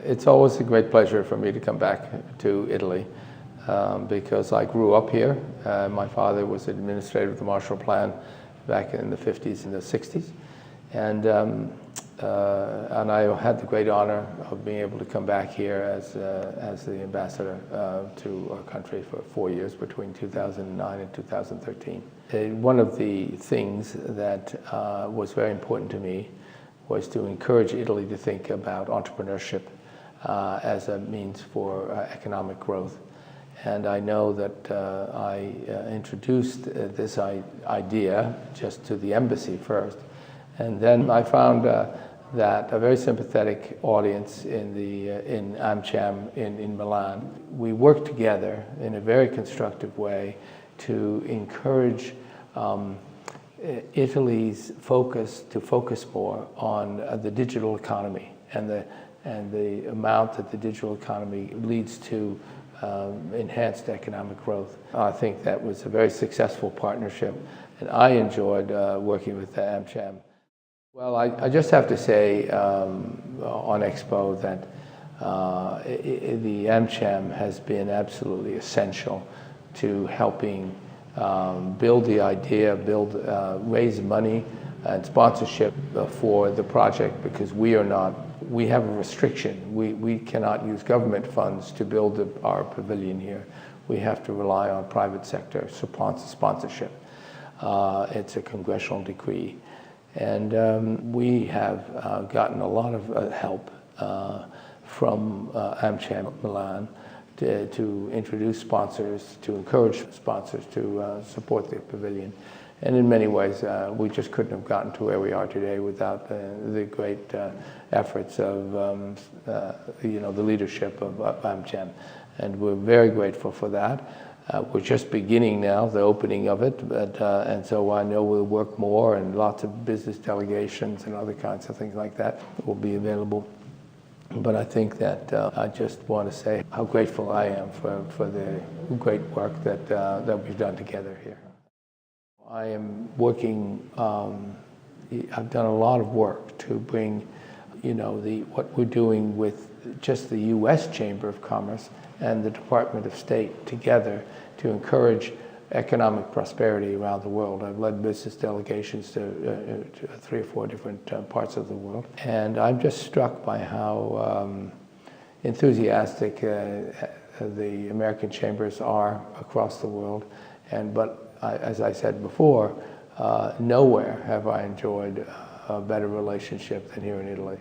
It's always a great pleasure for me to come back to Italy because I grew up here. My father was administrator of the Marshall Plan back in the 50s and the 60s. And I had the great honor of being able to come back here as the ambassador to our country for 4 years between 2009 and 2013. One of the things that was very important to me was to encourage Italy to think about entrepreneurship as a means for economic growth. And I know that I introduced this idea just to the embassy first. And then I found that a very sympathetic audience in AmCham in Milan. We worked together in a very constructive way to encourage Italy's focus more on the digital economy and the amount that the digital economy leads to enhanced economic growth. I think that was a very successful partnership, and I enjoyed working with AmCham. Well, I just have to say on Expo that the AmCham has been absolutely essential to helping build the idea, raise money and sponsorship for the project, because we have a restriction. We cannot use government funds to build our pavilion here. We have to rely on private sector sponsorship. It's a congressional decree. And we have gotten a lot of help from AmCham Milan to introduce sponsors, to encourage sponsors to support the pavilion. And in many ways, we just couldn't have gotten to where we are today without the great efforts of the leadership of AmCham. And we're very grateful for that. We're just beginning now, the opening of it, and so I know we'll work more, and lots of business delegations and other kinds of things like that will be available. But I think that I just want to say how grateful I am for the great work that we've done together here. I am working, I've done a lot of work to bring, what we're doing with just the U.S. Chamber of Commerce and the Department of State together to encourage economic prosperity around the world. I've led business delegations to 3 or 4 different parts of the world. And I'm just struck by how enthusiastic the American chambers are across the world. But as I said before, nowhere have I enjoyed a better relationship than here in Italy.